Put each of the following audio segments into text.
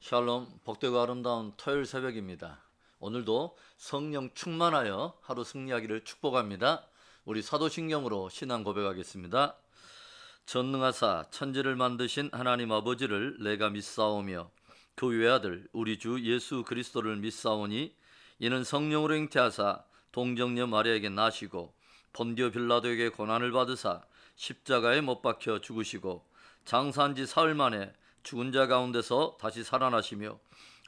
샬롬, 복되고 아름다운 토요일 새벽입니다. 오늘도 성령 충만하여 하루 승리하기를 축복합니다. 우리 사도신경으로 신앙 고백하겠습니다. 전능하사 천지를 만드신 하나님 아버지를 내가 믿사오며 그 외아들 우리 주 예수 그리스도를 믿사오니 이는 성령으로 잉태하사 동정녀 마리아에게 나시고 본디오 빌라도에게 고난을 받으사 십자가에 못 박혀 죽으시고 장사한 지 사흘 만에 죽은 자 가운데서 다시 살아나시며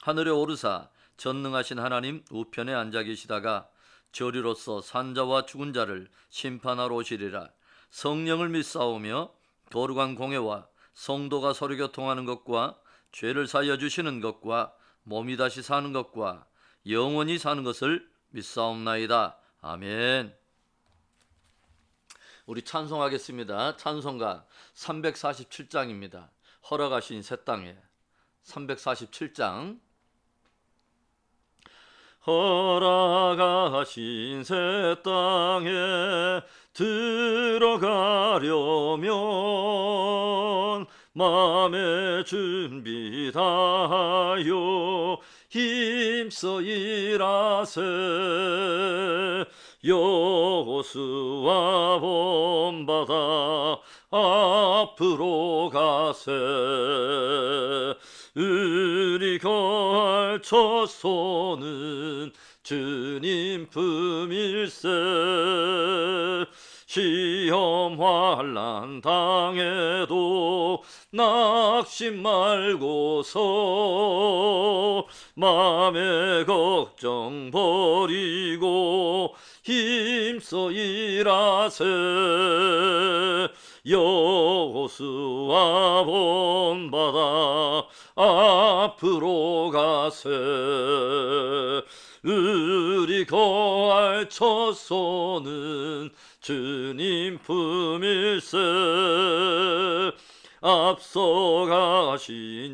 하늘에 오르사 전능하신 하나님 우편에 앉아 계시다가 저리로서 산자와 죽은 자를 심판하러 오시리라. 성령을 믿사오며 거룩한 공회와 성도가 서로 교통하는 것과 죄를 사하여 주시는 것과 몸이 다시 사는 것과 영원히 사는 것을 믿사옵나이다. 아멘. 우리 찬송하겠습니다. 찬송가 347장입니다. 허락하신 새 땅에 347장. 허락하신 새 땅에 들어가려면 마음의 준비 다하여 힘써 일하세. 여호수아 본받아 앞으로 가세. 우리 거할 처소는 주님 품일세. 시험 환난 당해도 낙심 말고서 맘의 걱정 버리고 힘써 일하세. 여호수아 본받아 앞으로 가세. 우리 거할 처소는 주님 품일세. 앞서가신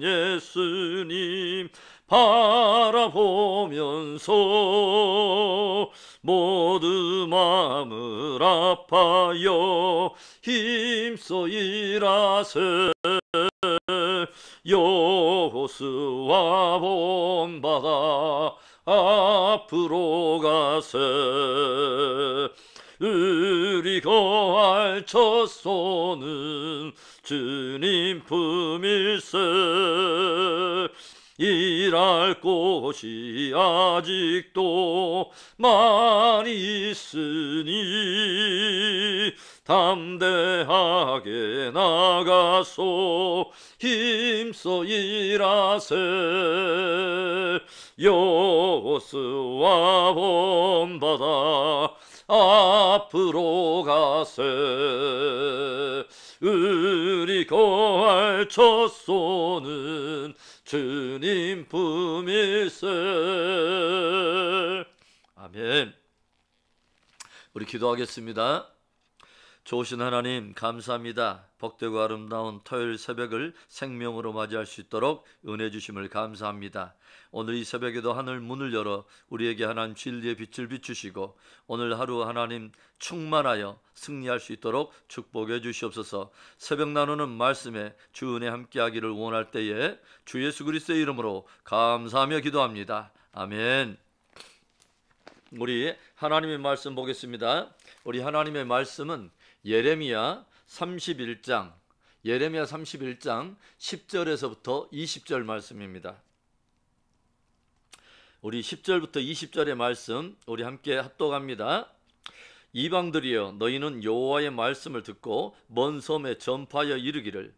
예수님 바라보면서 모두 마음을 아파여 힘써 일하세. 여호수아 본받아 앞으로 가세. 우리 거할 처소는 주님 품일세. 일할 곳이 아직도 많이 있으니 담대하게 나가서 힘써 일하세. 여호수아 본받아 앞으로 가세. 우리 거할 처소는 주님 품일세. 아멘. 우리 기도하겠습니다. 좋으신 하나님 감사합니다. 복되고 아름다운 토요일 새벽을 생명으로 맞이할 수 있도록 은혜 주심을 감사합니다. 오늘 이 새벽에도 하늘 문을 열어 우리에게 하나님 진리의 빛을 비추시고 오늘 하루 하나님 충만하여 승리할 수 있도록 축복해 주시옵소서. 새벽 나누는 말씀에 주 은혜 함께하기를 원할 때에 주 예수 그리스도의 이름으로 감사하며 기도합니다. 아멘. 우리 하나님의 말씀 보겠습니다. 우리 하나님의 말씀은 예레미야 31장 10절에서부터 20절 말씀입니다. 우리 10절부터 20절의 말씀 우리 함께 합독합니다. 이방들이여 너희는 여호와의 말씀을 듣고 먼 섬에 전파하여 이르기를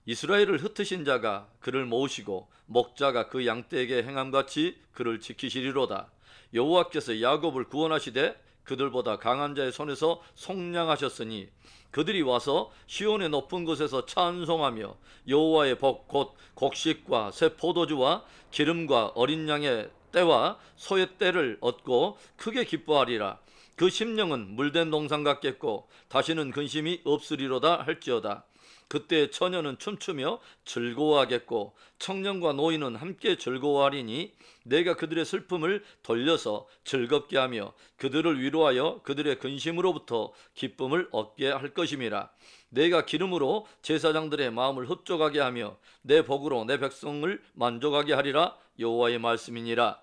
이스라엘을 흩으신 자가 그를 모으시고 목자가 그 양떼에게 행함같이 그를 지키시리로다. 여호와께서 야곱을 구원하시되 그들보다 강한 자의 손에서 속량하셨으니 그들이 와서 시온의 높은 곳에서 찬송하며 여호와의 복 곧 곡식과 새 포도주와 기름과 어린 양의 때와 소의 때를 얻고 크게 기뻐하리라. 그 심령은 물된 동산 같겠고 다시는 근심이 없으리로다 할지어다. 그때 처녀는 춤추며 즐거워하겠고 청년과 노인은 함께 즐거워하리니 내가 그들의 슬픔을 돌려서 즐겁게 하며 그들을 위로하여 그들의 근심으로부터 기쁨을 얻게 할 것임이라. 내가 기름으로 제사장들의 마음을 흡족하게 하며 내 복으로 내 백성을 만족하게 하리라. 여호와의 말씀이니라.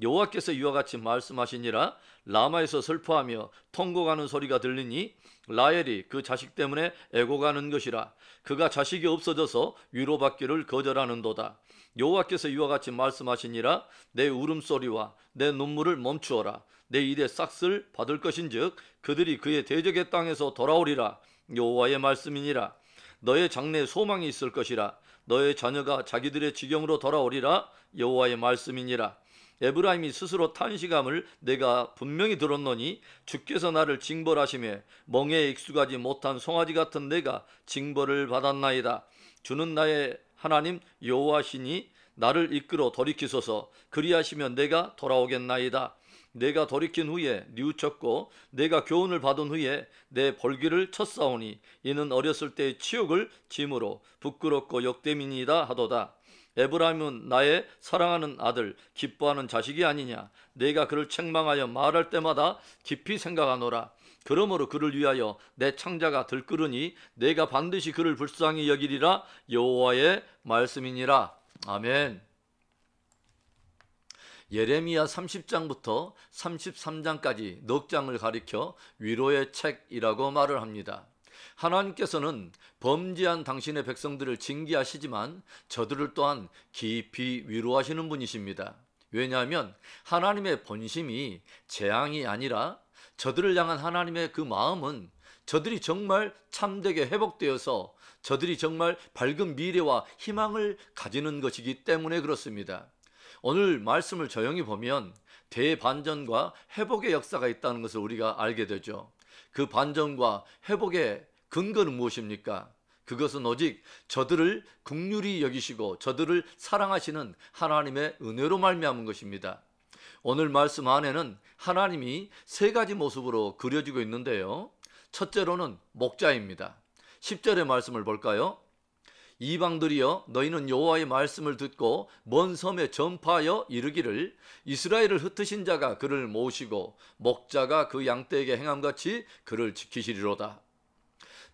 여호와께서 이와 같이 말씀하시니라. 라마에서 슬퍼하며 통곡하는 소리가 들리니 라헬이 그 자식 때문에 애고가는 것이라. 그가 자식이 없어져서 위로받기를 거절하는도다. 여호와께서 이와 같이 말씀하시니라. 내 울음소리와 내 눈물을 멈추어라. 내 입에 싹을 받을 것인즉 그들이 그의 대적의 땅에서 돌아오리라. 여호와의 말씀이니라. 너의 장래에 소망이 있을 것이라. 너의 자녀가 자기들의 지경으로 돌아오리라. 여호와의 말씀이니라. 에브라임이 스스로 탄식함을 내가 분명히 들었노니 주께서 나를 징벌하시며 멍에에 익숙하지 못한 송아지 같은 내가 징벌을 받았나이다. 주는 나의 하나님 여호와시니 나를 이끌어 돌이키소서. 그리하시면 내가 돌아오겠나이다. 내가 돌이킨 후에 뉘우쳤고 내가 교훈을 받은 후에 내 벌기를 쳤사오니 이는 어렸을 때의 치욕을 짐으로 부끄럽고 역됨이니이다 하도다. 에브라임은 나의 사랑하는 아들 기뻐하는 자식이 아니냐. 내가 그를 책망하여 말할 때마다 깊이 생각하노라. 그러므로 그를 위하여 내 창자가 들끓으니 내가 반드시 그를 불쌍히 여기리라. 여호와의 말씀이니라. 아멘. 예레미야 30장부터 33장까지 넉 장을 가리켜 위로의 책이라고 말을 합니다. 하나님께서는 범죄한 당신의 백성들을 징계하시지만 저들을 또한 깊이 위로하시는 분이십니다. 왜냐하면 하나님의 본심이 재앙이 아니라 저들을 향한 하나님의 그 마음은 저들이 정말 참되게 회복되어서 저들이 정말 밝은 미래와 희망을 가지는 것이기 때문에 그렇습니다. 오늘 말씀을 조용히 보면 대반전과 회복의 역사가 있다는 것을 우리가 알게 되죠. 그 반전과 회복의 근거는 무엇입니까? 그것은 오직 저들을 긍휼히 여기시고 저들을 사랑하시는 하나님의 은혜로 말미암은 것입니다. 오늘 말씀 안에는 하나님이 세 가지 모습으로 그려지고 있는데요. 첫째로는 목자입니다. 10절의 말씀을 볼까요? 이방들이여 너희는 여호와의 말씀을 듣고 먼 섬에 전파하여 이르기를 이스라엘을 흩으신 자가 그를 모으시고 목자가 그 양떼에게 행함같이 그를 지키시리로다.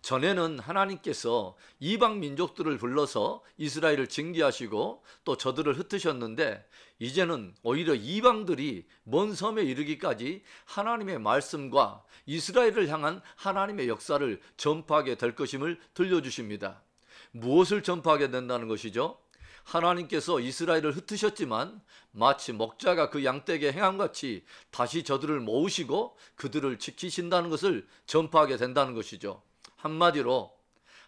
전에는 하나님께서 이방 민족들을 불러서 이스라엘을 징계하시고 또 저들을 흩으셨는데 이제는 오히려 이방들이 먼 섬에 이르기까지 하나님의 말씀과 이스라엘을 향한 하나님의 역사를 전파하게 될 것임을 들려주십니다. 무엇을 전파하게 된다는 것이죠? 하나님께서 이스라엘을 흩으셨지만 마치 목자가 그 양떼에게 행함같이 다시 저들을 모으시고 그들을 지키신다는 것을 전파하게 된다는 것이죠. 한마디로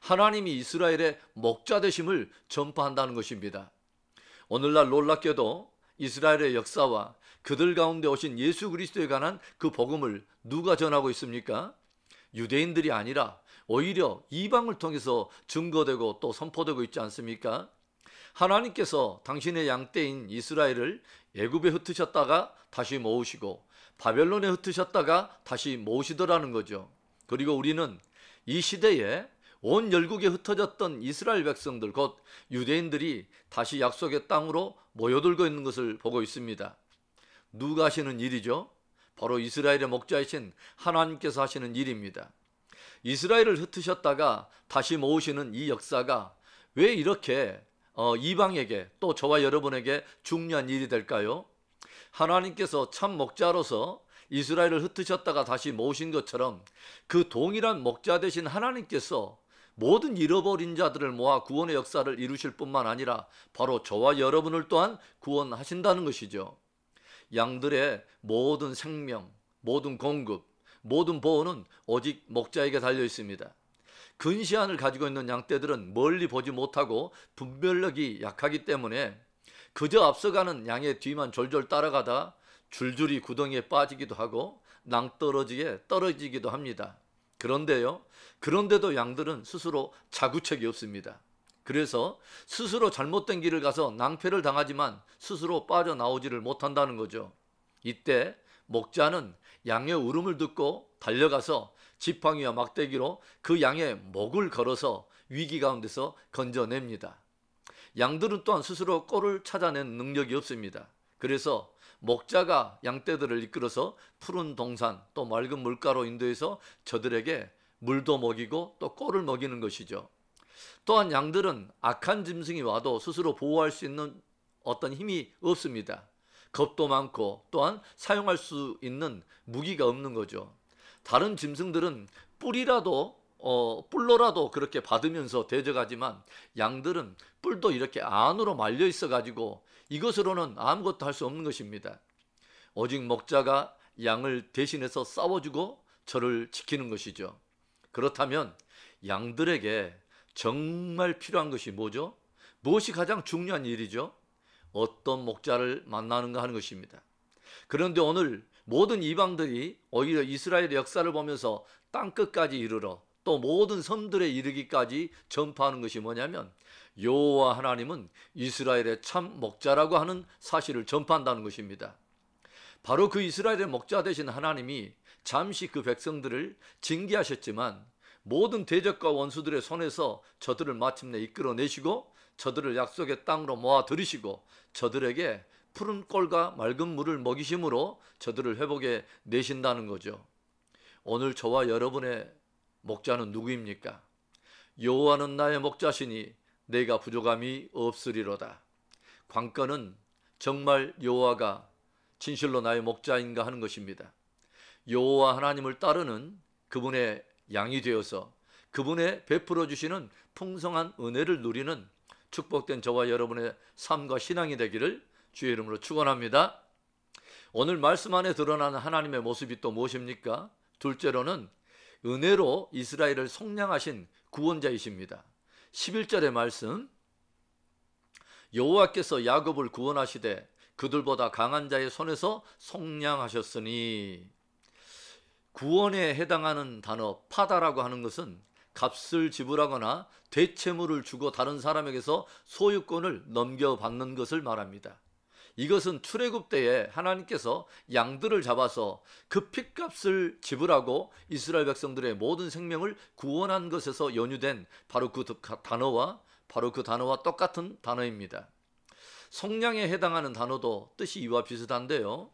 하나님이 이스라엘의 목자 되심을 전파한다는 것입니다. 오늘날 놀랍게도 이스라엘의 역사와 그들 가운데 오신 예수 그리스도에 관한 그 복음을 누가 전하고 있습니까? 유대인들이 아니라 오히려 이방을 통해서 증거되고 또 선포되고 있지 않습니까? 하나님께서 당신의 양떼인 이스라엘을 애굽에 흩으셨다가 다시 모으시고 바벨론에 흩으셨다가 다시 모으시더라는 거죠. 그리고 우리는 이 시대에 온 열국에 흩어졌던 이스라엘 백성들 곧 유대인들이 다시 약속의 땅으로 모여들고 있는 것을 보고 있습니다. 누가 하시는 일이죠? 바로 이스라엘의 목자이신 하나님께서 하시는 일입니다. 이스라엘을 흩으셨다가 다시 모으시는 이 역사가 왜 이렇게 이방에게 또 저와 여러분에게 중요한 일이 될까요? 하나님께서 참 목자로서 이스라엘을 흩으셨다가 다시 모으신 것처럼 그 동일한 목자 되신 하나님께서 모든 잃어버린 자들을 모아 구원의 역사를 이루실 뿐만 아니라 바로 저와 여러분을 또한 구원하신다는 것이죠. 양들의 모든 생명, 모든 공급, 모든 보호는 오직 목자에게 달려 있습니다. 근시안을 가지고 있는 양떼들은 멀리 보지 못하고 분별력이 약하기 때문에 그저 앞서가는 양의 뒤만 졸졸 따라가다 줄줄이 구덩이에 빠지기도 하고 낭떠러지게 떨어지기도 합니다. 그런데도 양들은 스스로 자구책이 없습니다. 그래서 스스로 잘못된 길을 가서 낭패를 당하지만 스스로 빠져나오지를 못한다는 거죠. 이때 목자는 양의 울음을 듣고 달려가서 지팡이와 막대기로 그 양의 목을 걸어서 위기 가운데서 건져냅니다. 양들은 또한 스스로 꼴을 찾아낸 능력이 없습니다. 그래서 목자가 양떼들을 이끌어서 푸른 동산 또 맑은 물가로 인도해서 저들에게 물도 먹이고 또 꼴을 먹이는 것이죠. 또한 양들은 악한 짐승이 와도 스스로 보호할 수 있는 어떤 힘이 없습니다. 겁도 많고 또한 사용할 수 있는 무기가 없는 거죠. 다른 짐승들은 뿔로라도 그렇게 받으면서 대적하지만 양들은 뿔도 이렇게 안으로 말려 있어 가지고 이것으로는 아무것도 할 수 없는 것입니다. 오직 목자가 양을 대신해서 싸워주고 저를 지키는 것이죠. 그렇다면 양들에게 정말 필요한 것이 뭐죠? 무엇이 가장 중요한 일이죠? 어떤 목자를 만나는가 하는 것입니다. 그런데 오늘 모든 이방들이 오히려 이스라엘의 역사를 보면서 땅끝까지 이르러 또 모든 섬들에 이르기까지 전파하는 것이 뭐냐면 여호와 하나님은 이스라엘의 참 목자라고 하는 사실을 전파한다는 것입니다. 바로 그 이스라엘의 목자 되신 하나님이 잠시 그 백성들을 징계하셨지만 모든 대적과 원수들의 손에서 저들을 마침내 이끌어내시고 저들을 약속의 땅으로 모아 들이시고 저들에게 푸른 꼴과 맑은 물을 먹이심으로 저들을 회복해 내신다는 거죠. 오늘 저와 여러분의 목자는 누구입니까? 여호와는 나의 목자시니 내가 부족함이 없으리로다. 관건은 정말 여호와가 진실로 나의 목자인가 하는 것입니다. 여호와 하나님을 따르는 그분의 양이 되어서 그분의 베풀어 주시는 풍성한 은혜를 누리는 축복된 저와 여러분의 삶과 신앙이 되기를 주의 이름으로 축원합니다. 오늘 말씀 안에 드러나는 하나님의 모습이 또 무엇입니까? 둘째로는 은혜로 이스라엘을 속량하신 구원자이십니다. 11절의 말씀, 여호와께서 야곱을 구원하시되 그들보다 강한 자의 손에서 속량하셨으니. 구원에 해당하는 단어 파다라고 하는 것은 값을 지불하거나 대체물을 주고 다른 사람에게서 소유권을 넘겨받는 것을 말합니다. 이것은 출애굽 때에 하나님께서 양들을 잡아서 그 핏값을 지불하고 이스라엘 백성들의 모든 생명을 구원한 것에서 연유된 바로 그 단어와 똑같은 단어입니다. 속량에 해당하는 단어도 뜻이 이와 비슷한데요.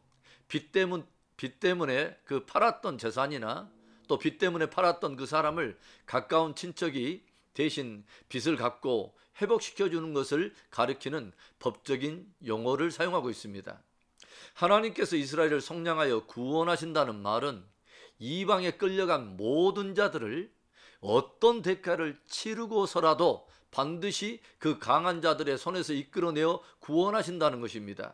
빚 때문에 그 팔았던 재산이나 또 빚 때문에 팔았던 그 사람을 가까운 친척이 대신 빚을 갚고 회복시켜주는 것을 가리키는 법적인 용어를 사용하고 있습니다. 하나님께서 이스라엘을 속량하여 구원하신다는 말은 이방에 끌려간 모든 자들을 어떤 대가를 치르고서라도 반드시 그 강한 자들의 손에서 이끌어내어 구원하신다는 것입니다.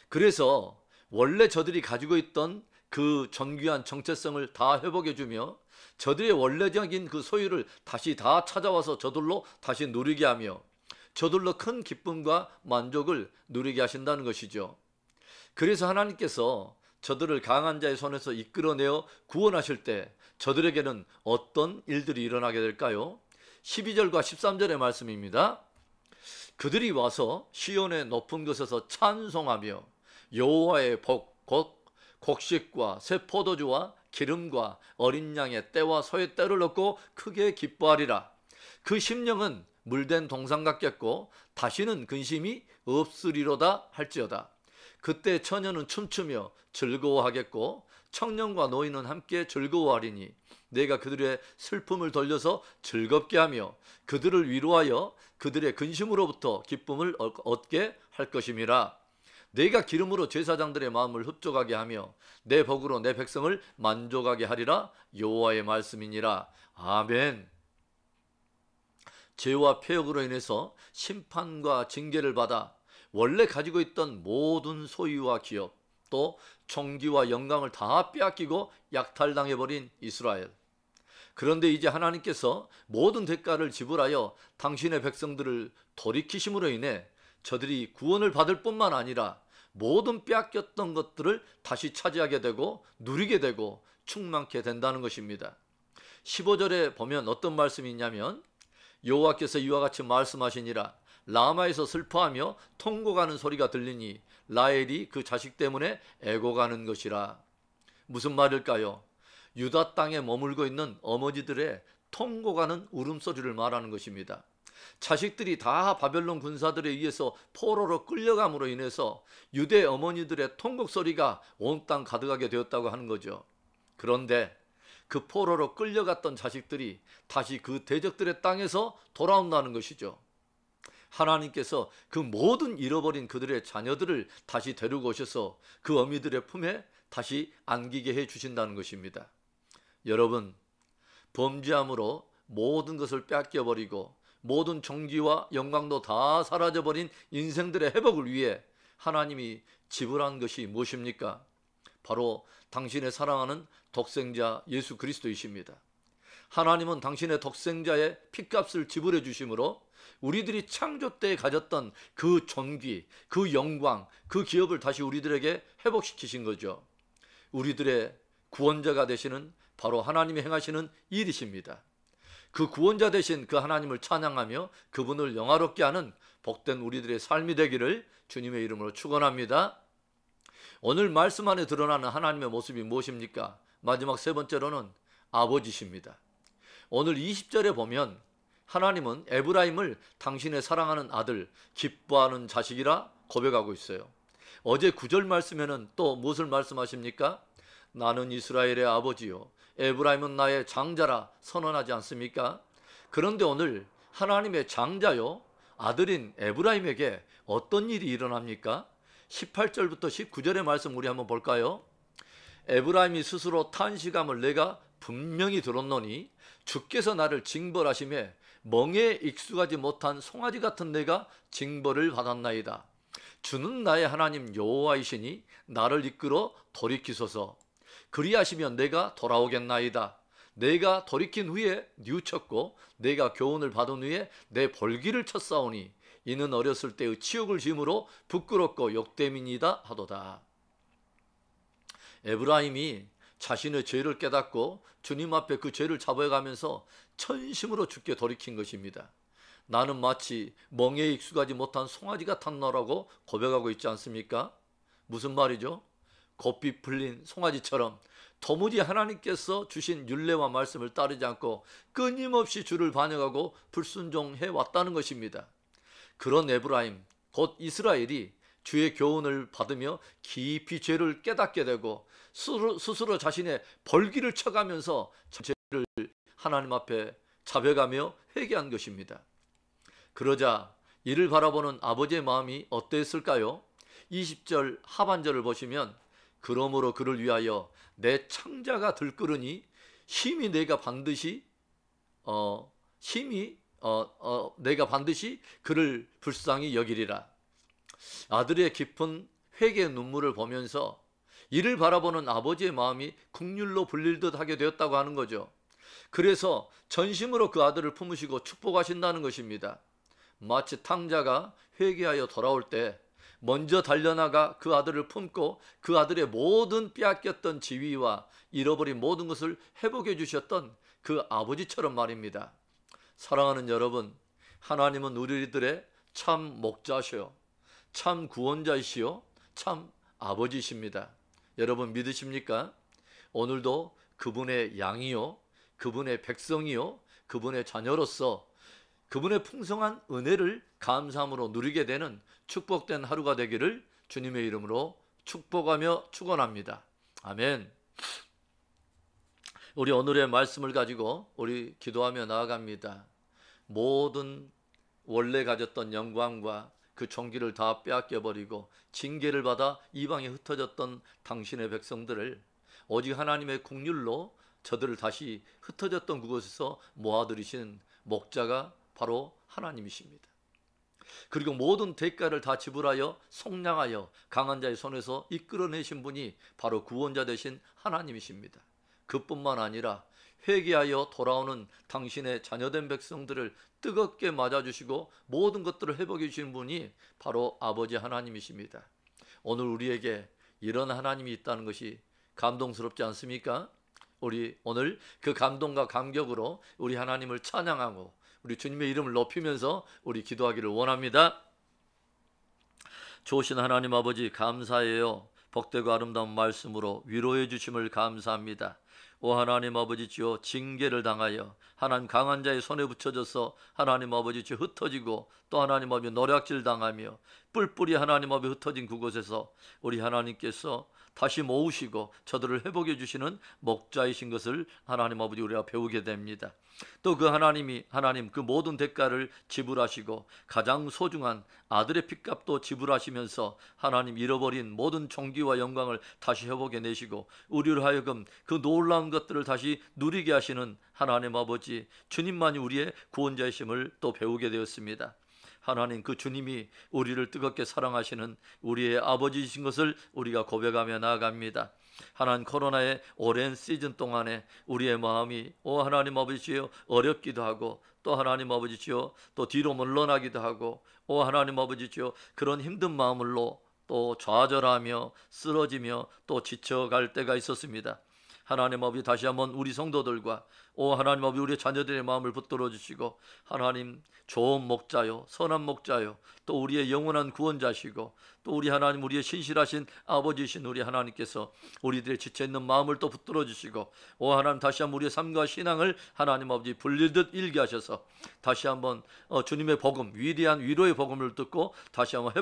그래서 원래 저들이 가지고 있던 그 존귀한 정체성을 다 회복해주며 저들의 원래적인 그 소유를 다시 다 찾아와서 저들로 다시 누리게 하며 저들로 큰 기쁨과 만족을 누리게 하신다는 것이죠. 그래서 하나님께서 저들을 강한 자의 손에서 이끌어내어 구원하실 때 저들에게는 어떤 일들이 일어나게 될까요? 12절과 13절의 말씀입니다. 그들이 와서 시온의 높은 곳에서 찬송하며 여호와의 복 곧 곡식과 새 포도주와 기름과 어린 양의 때와 소의 때를 얻고 크게 기뻐하리라. 그 심령은 물된 동상 같겠고 다시는 근심이 없으리로다 할지어다. 그때 처녀는 춤추며 즐거워하겠고 청년과 노인은 함께 즐거워하리니 내가 그들의 슬픔을 돌려서 즐겁게 하며 그들을 위로하여 그들의 근심으로부터 기쁨을 얻게 할 것임이라. 내가 기름으로 제사장들의 마음을 흡족하게 하며 내 복으로 내 백성을 만족하게 하리라. 여호와의 말씀이니라. 아멘. 죄와 폐역으로 인해서 심판과 징계를 받아 원래 가지고 있던 모든 소유와 기업 또 총기와 영광을 다 빼앗기고 약탈당해버린 이스라엘. 그런데 이제 하나님께서 모든 대가를 지불하여 당신의 백성들을 돌이키심으로 인해 저들이 구원을 받을 뿐만 아니라 모든 빼앗겼던 것들을 다시 차지하게 되고 누리게 되고 충만케 된다는 것입니다. 15절에 보면 어떤 말씀이 있냐면 여호와께서 이와 같이 말씀하시니라. 라마에서 슬퍼하며 통곡하는 소리가 들리니 라헬이 그 자식 때문에 애곡하는 것이라. 무슨 말일까요? 유다 땅에 머물고 있는 어머니들의 통곡하는 울음소리를 말하는 것입니다. 자식들이 다 바벨론 군사들에 의해서 포로로 끌려감으로 인해서 유대 어머니들의 통곡 소리가 온 땅 가득하게 되었다고 하는 거죠. 그런데 그 포로로 끌려갔던 자식들이 다시 그 대적들의 땅에서 돌아온다는 것이죠. 하나님께서 그 모든 잃어버린 그들의 자녀들을 다시 데리고 오셔서 그 어미들의 품에 다시 안기게 해 주신다는 것입니다. 여러분, 범죄함으로 모든 것을 뺏겨버리고 모든 존귀와 영광도 다 사라져버린 인생들의 회복을 위해 하나님이 지불한 것이 무엇입니까? 바로 당신의 사랑하는 독생자 예수 그리스도이십니다. 하나님은 당신의 독생자의 핏값을 지불해 주심으로 우리들이 창조 때에 가졌던 그 존귀, 그 영광, 그 기업을 다시 우리들에게 회복시키신 거죠. 우리들의 구원자가 되시는 바로 하나님이 행하시는 일이십니다. 그 구원자 되신 그 하나님을 찬양하며 그분을 영화롭게 하는 복된 우리들의 삶이 되기를 주님의 이름으로 축원합니다. 오늘 말씀 안에 드러나는 하나님의 모습이 무엇입니까? 마지막 세 번째로는 아버지십니다. 오늘 20절에 보면 하나님은 에브라임을 당신의 사랑하는 아들, 기뻐하는 자식이라 고백하고 있어요. 어제 9절 말씀에는 또 무엇을 말씀하십니까? 나는 이스라엘의 아버지요 에브라임은 나의 장자라 선언하지 않습니까? 그런데 오늘 하나님의 장자요 아들인 에브라임에게 어떤 일이 일어납니까? 18절부터 19절의 말씀 우리 한번 볼까요? 에브라임이 스스로 탄식함을 내가 분명히 들었노니 주께서 나를 징벌하심에 멍에 익숙하지 못한 송아지 같은 내가 징벌을 받았나이다. 주는 나의 하나님 여호와이시니 나를 이끌어 돌이키소서. 그리하시면 내가 돌아오겠나이다. 내가 돌이킨 후에 뉘우쳤고 내가 교훈을 받은 후에 내 벌기를 쳤사오니 이는 어렸을 때의 치욕을 짐으로 부끄럽고 욕됨이니이다 하도다. 에브라임이 자신의 죄를 깨닫고 주님 앞에 그 죄를 잡아가면서 천심으로 주께 돌이킨 것입니다. 나는 마치 멍에 익숙하지 못한 송아지 같았노라고 고백하고 있지 않습니까? 무슨 말이죠? 곱비 풀린 송아지처럼 도무지 하나님께서 주신 율례와 말씀을 따르지 않고 끊임없이 주를 반역하고 불순종해 왔다는 것입니다. 그런 에브라임, 곧 이스라엘이 주의 교훈을 받으며 깊이 죄를 깨닫게 되고 스스로 자신의 벌기를 쳐가면서 죄를 하나님 앞에 자백하며 회개한 것입니다. 그러자 이를 바라보는 아버지의 마음이 어땠을까요? 20절 하반절을 보시면 그러므로 그를 위하여 내 창자가 들끓으니 심히 내가 반드시 그를 불쌍히 여기리라. 아들의 깊은 회개의 눈물을 보면서 이를 바라보는 아버지의 마음이 국률로 불릴 듯 하게 되었다고 하는 거죠. 그래서 전심으로 그 아들을 품으시고 축복하신다는 것입니다. 마치 탕자가 회개하여 돌아올 때 먼저 달려나가 그 아들을 품고 그 아들의 모든 빼앗겼던 지위와 잃어버린 모든 것을 회복해 주셨던 그 아버지처럼 말입니다. 사랑하는 여러분, 하나님은 우리들의 참 목자시요 참 구원자이시요 참 아버지십니다. 여러분 믿으십니까? 오늘도 그분의 양이요 그분의 백성이요 그분의 자녀로서 그분의 풍성한 은혜를 감사함으로 누리게 되는 축복된 하루가 되기를 주님의 이름으로 축복하며 축원합니다. 아멘. 우리 오늘의 말씀을 가지고 우리 기도하며 나아갑니다. 모든 원래 가졌던 영광과 그 존귀를 다 빼앗겨버리고 징계를 받아 이방에 흩어졌던 당신의 백성들을 오직 하나님의 국률로 저들을 다시 흩어졌던 그곳에서 모아들이신 목자가 바로 하나님이십니다. 그리고 모든 대가를 다 지불하여 속량하여 강한 자의 손에서 이끌어내신 분이 바로 구원자 되신 하나님이십니다. 그뿐만 아니라 회개하여 돌아오는 당신의 자녀된 백성들을 뜨겁게 맞아주시고 모든 것들을 회복해 주신 분이 바로 아버지 하나님이십니다. 오늘 우리에게 이런 하나님이 있다는 것이 감동스럽지 않습니까? 우리 오늘 그 감동과 감격으로 우리 하나님을 찬양하고 우리 주님의 이름을 높이면서 우리 기도하기를 원합니다. 좋으신 하나님 아버지 감사해요. 복되고 아름다운 말씀으로 위로해 주심을 감사합니다. 오 하나님 아버지 주여 징계를 당하여 하나님 강한 자의 손에 붙여져서 하나님 아버지 주여 흩어지고 또 하나님 아버지 노략질 당하며 뿔뿔이 하나님 아버지 흩어진 그곳에서 우리 하나님께서 다시 모으시고 저들을 회복해 주시는 목자이신 것을 하나님 아버지 우리가 배우게 됩니다. 또 그 하나님이 하나님 그 모든 대가를 지불하시고 가장 소중한 아들의 핏값도 지불하시면서 하나님 잃어버린 모든 존귀와 영광을 다시 회복해 내시고 우리를 하여금 그 놀라운 것들을 다시 누리게 하시는 하나님 아버지 주님만이 우리의 구원자이심을 또 배우게 되었습니다. 하나님 그 주님이 우리를 뜨겁게 사랑하시는 우리의 아버지이신 것을 우리가 고백하며 나아갑니다. 하나님 코로나의 오랜 시즌 동안에 우리의 마음이 하나님 아버지여 어렵기도 하고 또 하나님 아버지여 또 뒤로 물러나기도 하고 하나님 아버지여 그런 힘든 마음으로 또 좌절하며 쓰러지며 또 지쳐갈 때가 있었습니다. 하나님 아버지 다시 한번 우리 성도들과 하나님 아버지 우리의 자녀들의 마음을 붙들어 주시고 하나님 좋은 목자요 선한 목자요 또 우리의 영원한 구원자시고 또 우리 하나님 우리의 신실하신 아버지이신 우리 하나님께서 우리들의 지쳐있는 마음을 또 붙들어 주시고 하나님 다시 한번 우리의 삶과 신앙을 하나님 아버지 불릴듯 일게 하셔서 다시 한번 주님의 복음 위대한 위로의 복음을 듣고 다시 한번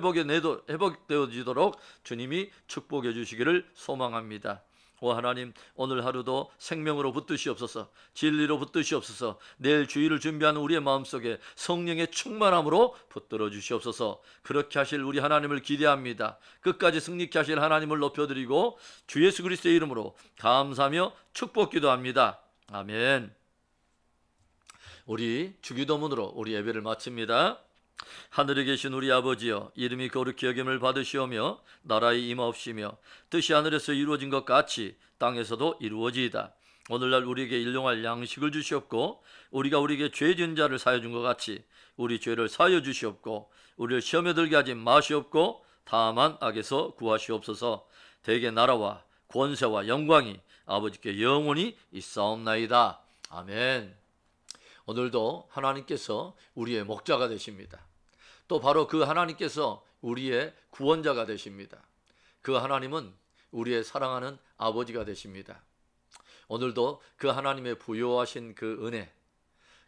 회복되어지도록 주님이 축복해 주시기를 소망합니다. 하나님 오늘 하루도 생명으로 붙드시옵소서 진리로 붙드시옵소서 내일 주일을 준비하는 우리의 마음속에 성령의 충만함으로 붙들어 주시옵소서 그렇게 하실 우리 하나님을 기대합니다. 끝까지 승리케 하실 하나님을 높여드리고 주 예수 그리스도의 이름으로 감사하며 축복 기도합니다. 아멘. 우리 주기도문으로 우리 예배를 마칩니다. 하늘에 계신 우리 아버지여 이름이 거룩히 여김을 받으시오며 나라의 임하옵시며 뜻이 하늘에서 이루어진 것 같이 땅에서도 이루어지이다. 오늘날 우리에게 일용할 양식을 주시옵고 우리가 우리에게 죄 지은 자를 사하여 준 것 같이 우리 죄를 사하여 주시옵고 우리를 시험에 들게 하지 마시옵고 다만 악에서 구하시옵소서. 대개 나라와 권세와 영광이 아버지께 영원히 있사옵나이다. 아멘. 오늘도 하나님께서 우리의 목자가 되십니다. 또 바로 그 하나님께서 우리의 구원자가 되십니다. 그 하나님은 우리의 사랑하는 아버지가 되십니다. 오늘도 그 하나님의 부요하신 그 은혜,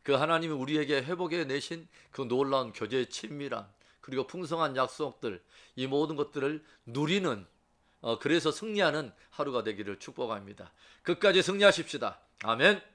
그 하나님이 우리에게 회복해 내신 그 놀라운 교제의 친밀함 그리고 풍성한 약속들 이 모든 것들을 누리는 그래서 승리하는 하루가 되기를 축복합니다. 끝까지 승리하십시다. 아멘.